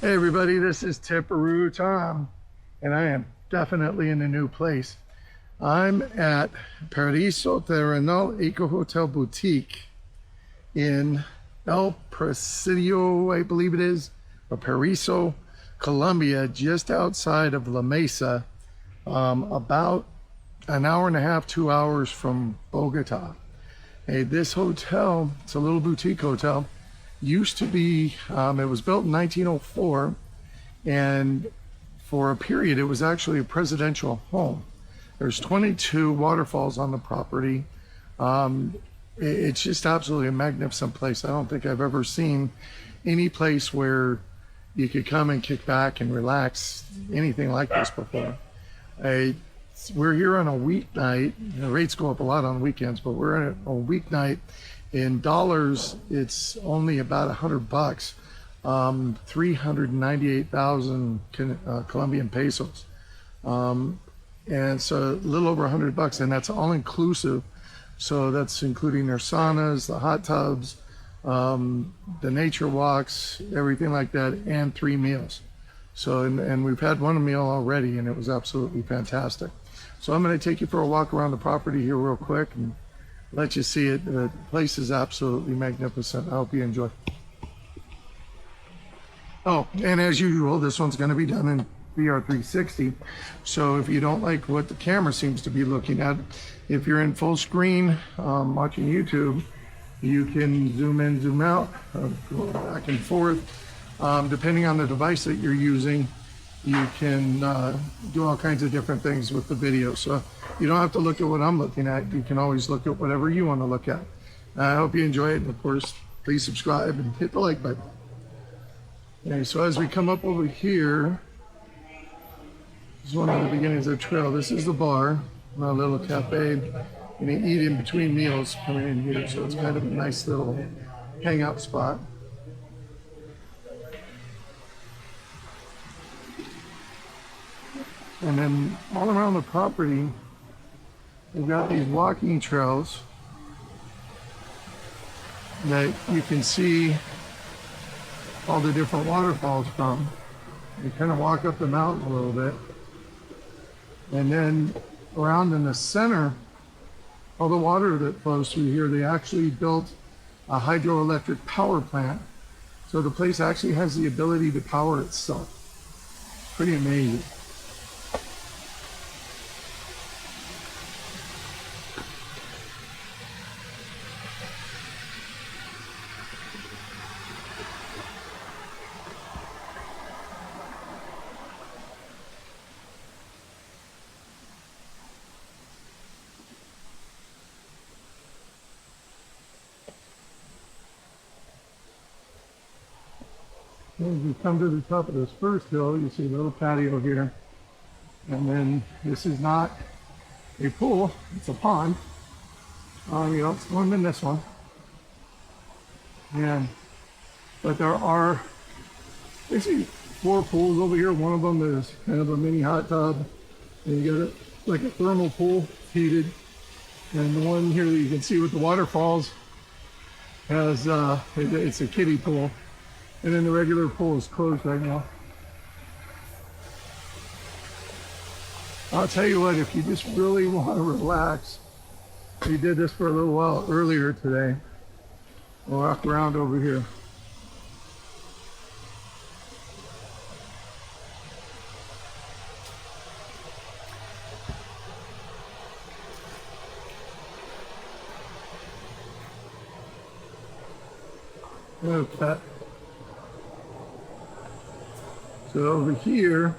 Hey everybody, this is Tipperoo Tom, and I am definitely in a new place. I'm at Paraiso Terrenal Eco Hotel Boutique in El Presidio, I believe it is, or Paraiso, Colombia, just outside of La Mesa, about an hour and a half, 2 hours from Bogota. Hey, this hotel, it's a little boutique hotel, used to be, it was built in 1904, and for a period it was actually a presidential home. There's 22 waterfalls on the property. It's just absolutely a magnificent place. I don't think I've ever seen any place where you could come and kick back and relax, anything like this before. We're here on a weeknight. The rates go up a lot on weekends, but we're on a weeknight. In dollars, it's only about $100, 398,000 Colombian pesos, and so a little over $100, and that's all inclusive. So that's including their saunas, the hot tubs, the nature walks, everything like that, and 3 meals. So and we've had one meal already, and it was absolutely fantastic. So I'm going to take you for a walk around the property here real quick and let you see it. The place is absolutely magnificent. I hope you enjoy. Oh, and as usual, this one's going to be done in VR360. So if you don't like what the camera seems to be looking at, if you're in full screen watching YouTube, you can zoom in, zoom out, go back and forth. Depending on the device that you're using, you can do all kinds of different things with the video. So you don't have to look at what I'm looking at. You can always look at whatever you want to look at. I hope you enjoy it. And of course, please subscribe and hit the like button. Okay, so as we come up over here, this is one of the beginnings of the trail. This is the bar, a little cafe. And you eat in between meals coming in here. So it's kind of a nice little hangout spot. And then all around the property, we've got these walking trails that you can see all the different waterfalls from. You kind of walk up the mountain a little bit. And then around in the center, all the water that flows through here, they actually built a hydroelectric power plant. So the place actually has the ability to power itself. Pretty amazing. As you come to the top of this first hill, you see a little patio here. And then this is not a pool, it's a pond. You don't swim in this one. But there are basically 4 pools over here. One of them is kind of a mini hot tub. And you got like a thermal pool, heated. And the one here that you can see with the waterfalls has, it's a kiddie pool. And then the regular pool is closed right now. I'll tell you what, if you just really want to relax, we did this for a little while earlier today. We'll walk around over here. Okay. So over here,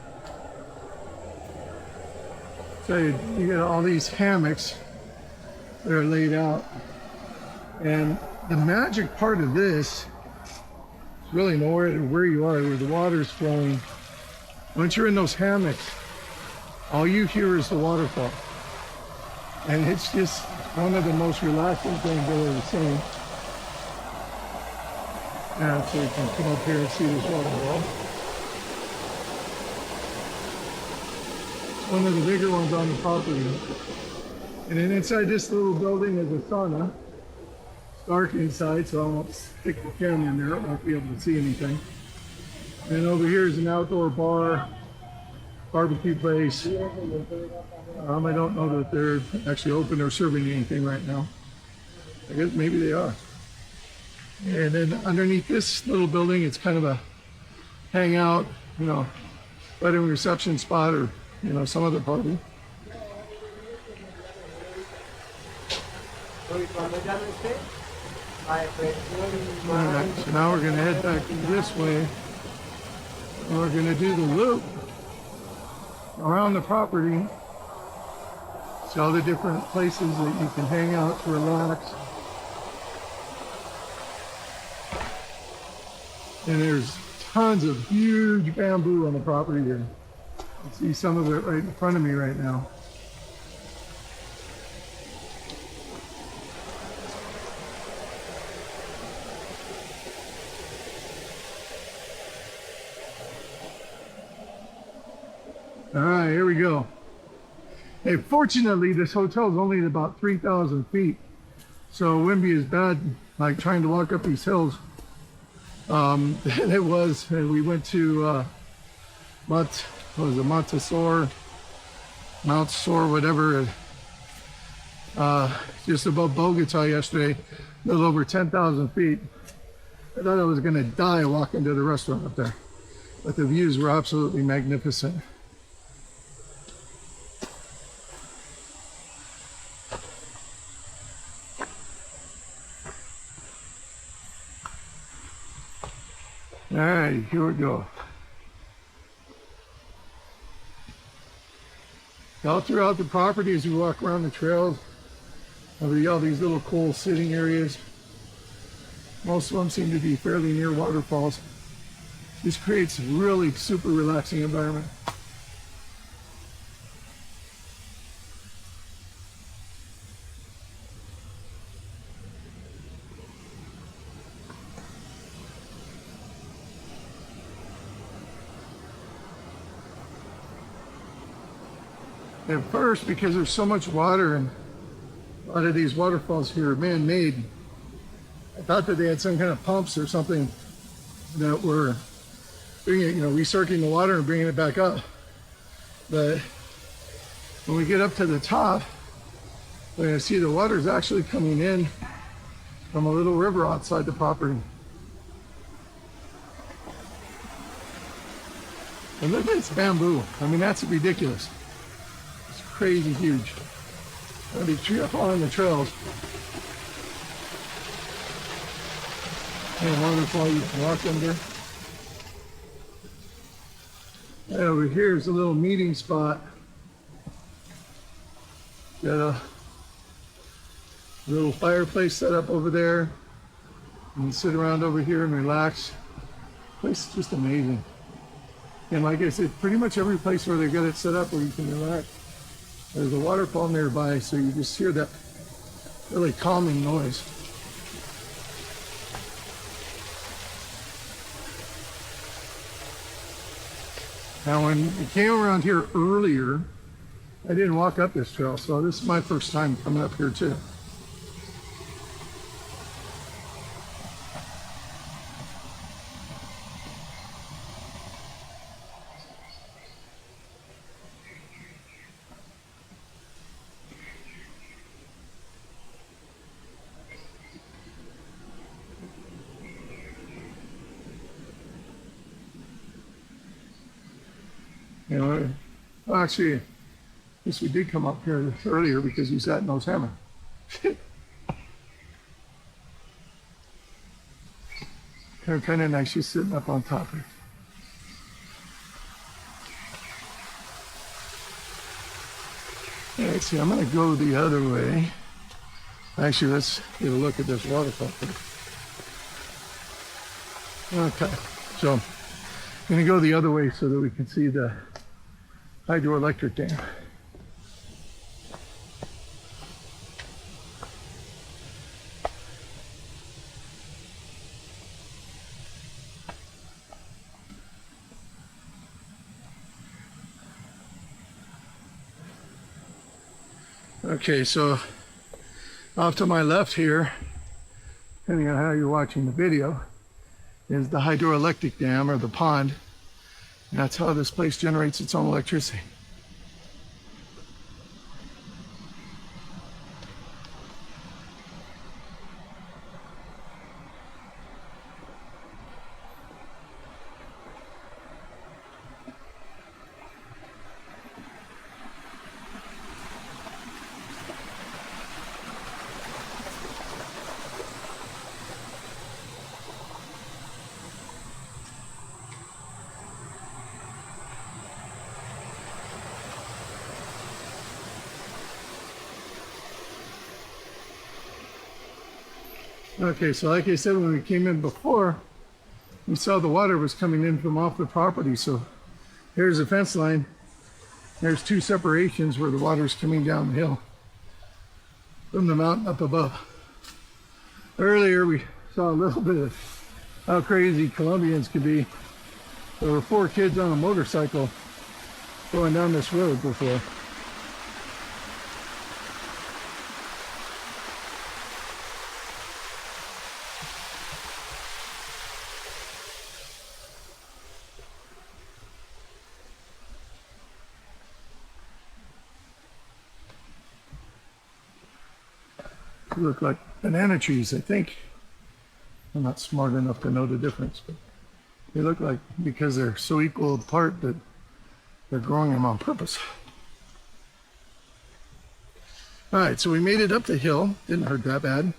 so you get all these hammocks that are laid out. And the magic part of this is really nowhere where you are, where the water's flowing. Once you're in those hammocks, all you hear is the waterfall. And it's just one of the most relaxing things I've ever seen. And so you can come up here and see this waterfall. One of the bigger ones on the property. And then inside this little building is a sauna. It's dark inside, so I won't stick the camera in there. I won't be able to see anything. And over here is an outdoor bar, barbecue place. I don't know that they're actually open or serving anything right now. I guess maybe they are. And then underneath this little building, it's kind of a hangout, you know, wedding reception spot, or, you know, some other party. Alright, so now we're going to head back this way. And we're going to do the loop around the property. See all the different places that you can hang out to relax. And there's tons of huge bamboo on the property here. You see some of it right in front of me right now. All right, here we go. Hey, fortunately, this hotel is only at about 3,000 feet, so it wouldn't be as bad like trying to walk up these hills. It was, and we went to Mount Sore, whatever, just above Bogota yesterday, a little over 10,000 feet. I thought I was going to die walking to the restaurant up there, but the views were absolutely magnificent. All right, here we go. All throughout the property, as we walk around the trails, there'll be all these little cool sitting areas. Most of them seem to be fairly near waterfalls. This creates a really super relaxing environment. At first, because there's so much water and a lot of these waterfalls here are man-made, I thought that they had some kind of pumps or something that were bringing, you know, recirculating the water and bringing it back up. But when we get up to the top, we're going to see the water is actually coming in from a little river outside the property. And look at this bamboo. I mean, that's ridiculous. Crazy huge. There'll be tree up on the trails. And waterfall you can walk under. And over here is a little meeting spot. Got a little fireplace set up over there. You can sit around over here and relax. The place is just amazing. And like I said, pretty much every place where they've got it set up where you can relax, there's a waterfall nearby, so you just hear that really calming noise. Now, when we came around here earlier, I didn't walk up this trail, so this is my first time coming up here too. You know, well, actually, I guess we did come up here earlier because you sat in those hammocks. They're kind of nice. She's sitting up on top of it. Let's see, I'm going to go the other way. Actually, let's get a look at this waterfall first. Okay, so I'm going to go the other way so that we can see the hydroelectric dam. Okay, so off to my left here, depending on how you're watching the video, is the hydroelectric dam, or the pond. And that's how this place generates its own electricity. Okay, so like I said, when we came in before, we saw the water was coming in from off the property. So here's the fence line. There's two separations where the water is coming down the hill from the mountain up above. Earlier, we saw a little bit of how crazy Colombians could be. There were 4 kids on a motorcycle going down this road before. They look like banana trees, I think. I'm not smart enough to know the difference, but they look like, because they're so equal apart, that they're growing them on purpose. All right, so we made it up the hill. Didn't hurt that bad.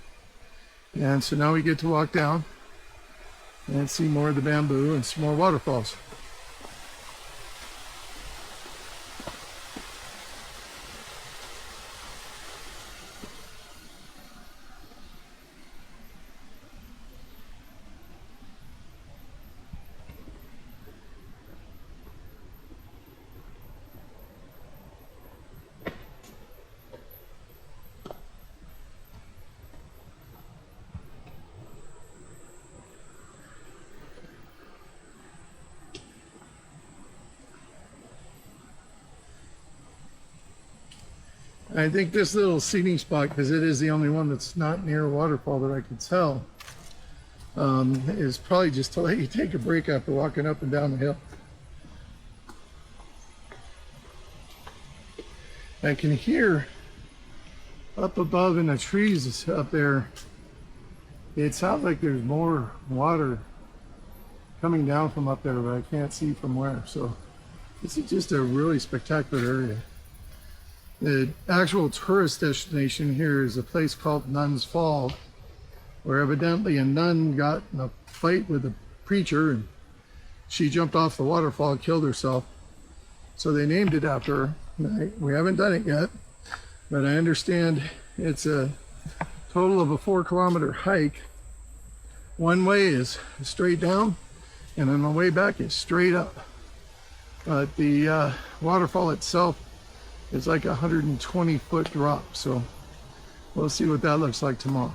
And so now we get to walk down and see more of the bamboo and some more waterfalls. I think this little seating spot, because it is the only one that's not near a waterfall that I could tell, is probably just to let you take a break after walking up and down the hill. I can hear up above in the trees up there, it sounds like there's more water coming down from up there, but I can't see from where. So this is just a really spectacular area. The actual tourist destination here is a place called Nuns Fall, where evidently a nun got in a fight with a preacher and she jumped off the waterfall and killed herself. So they named it after her. We haven't done it yet, but I understand it's a total of a 4-kilometer hike. One way is straight down, and on the way back is straight up. But the waterfall itself is like a 120-foot drop, so we'll see what that looks like tomorrow.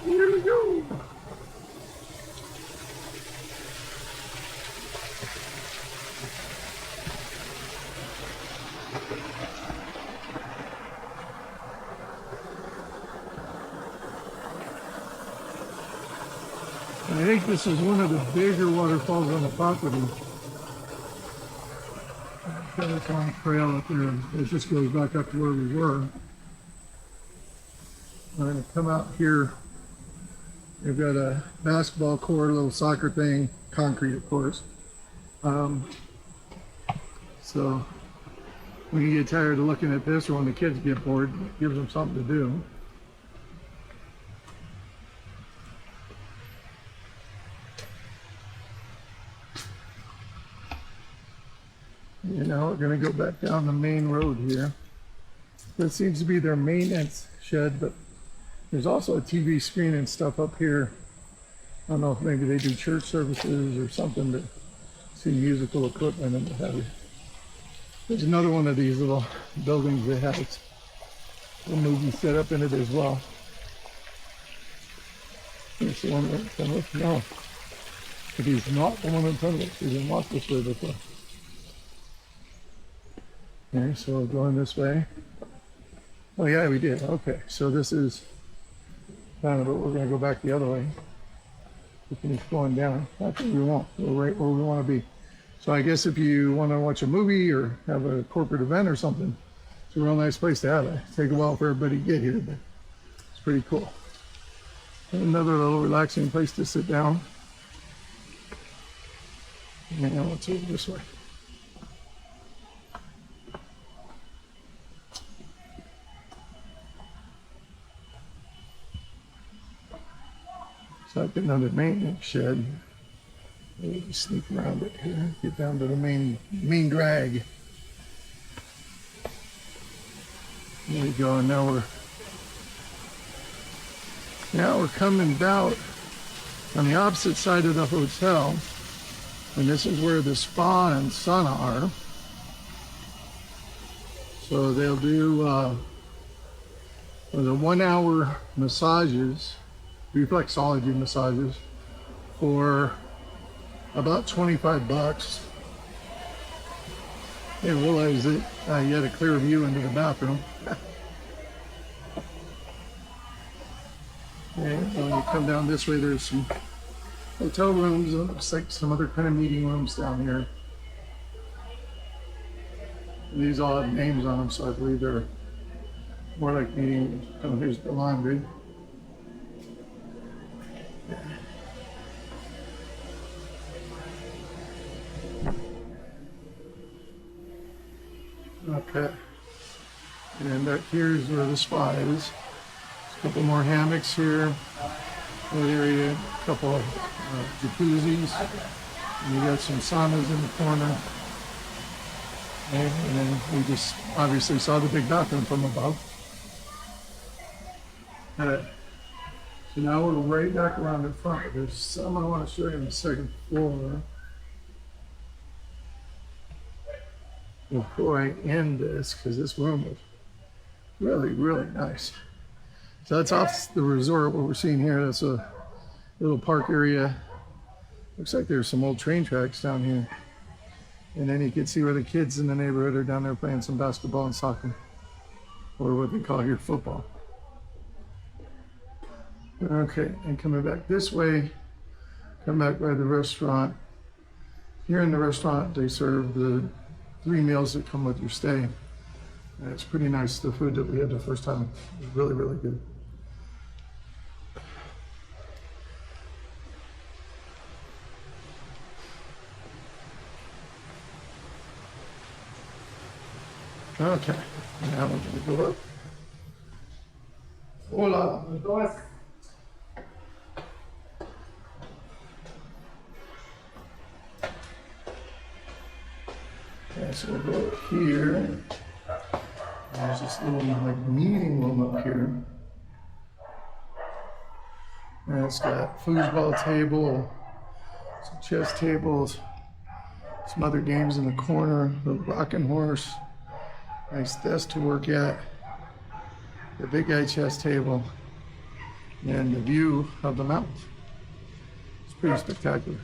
Here we go. I think this is one of the bigger waterfalls on the property. Got this long trail up there. It just goes back up to where we were. We're going to come out here. We've got a basketball court, a little soccer thing, concrete, of course. So when you get tired of looking at this, or when the kids get bored, it gives them something to do. And now we're going to go back down the main road here. This seems to be their maintenance shed, but there's also a TV screen and stuff up here. I don't know if maybe they do church services or something, but see musical equipment and what have you. There's another one of these little buildings they have. a movie set up in it as well. It's the one right in front of us. No, it is not the one in front of us. We didn't walk this way before. Okay, so we're going this way. Oh yeah, we did. Okay, so this is kind of it. We're going to go back the other way. We can just going down. That's what we want. We're right where we want to be. So I guess if you want to watch a movie or have a corporate event or something, it's a real nice place to have it. Take a while for everybody to get here, but it's pretty cool. Another little relaxing place to sit down. And let's over this way. It's like another maintenance shed. Maybe sneak around it here, get down to the main drag. There we go, and now we're coming out on the opposite side of the hotel, and this is where the spa and sauna are. So they'll do the 1 hour massages, reflexology massages, for about 25 bucks. I didn't realize that you had a clear view into the bathroom. And when you come down this way, there's some hotel rooms. It looks like some other kind of meeting rooms down here. And these all have names on them, so I believe they're more like meeting rooms. Oh, here's the laundry. Okay, and back here is where the spa is. There's a couple more hammocks here. That area, a couple of jacuzzis. And you got some saunas in the corner. Okay, and then we just obviously saw the big bathroom from above. Alright, so now we're right back around in front. There's some I want to show you on the second floor. Before I end this, because this room was really, really nice. So that's off the resort, what we're seeing here. That's a little park area. Looks like there's some old train tracks down here. And then you can see where the kids in the neighborhood are down there playing some basketball and soccer. Or what they call here football. Okay, and coming back this way, come back by the restaurant. Here in the restaurant, they serve the 3 meals that come with your stay. And it's pretty nice. The food that we had the first time was really, really good. Okay, now we're going to go up. Hola, entonces. Okay, so we'll go up here. There's this little like meeting room up here. And it's got foosball table, some chess tables, some other games in the corner, the rocking horse, nice desk to work at, the big guy chess table, and the view of the mountains. It's pretty spectacular.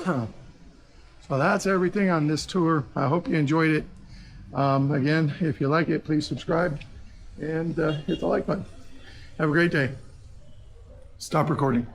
So that's everything on this tour. I hope you enjoyed it. Again, if you like it, please subscribe and hit the like button. Have a great day. Stop recording.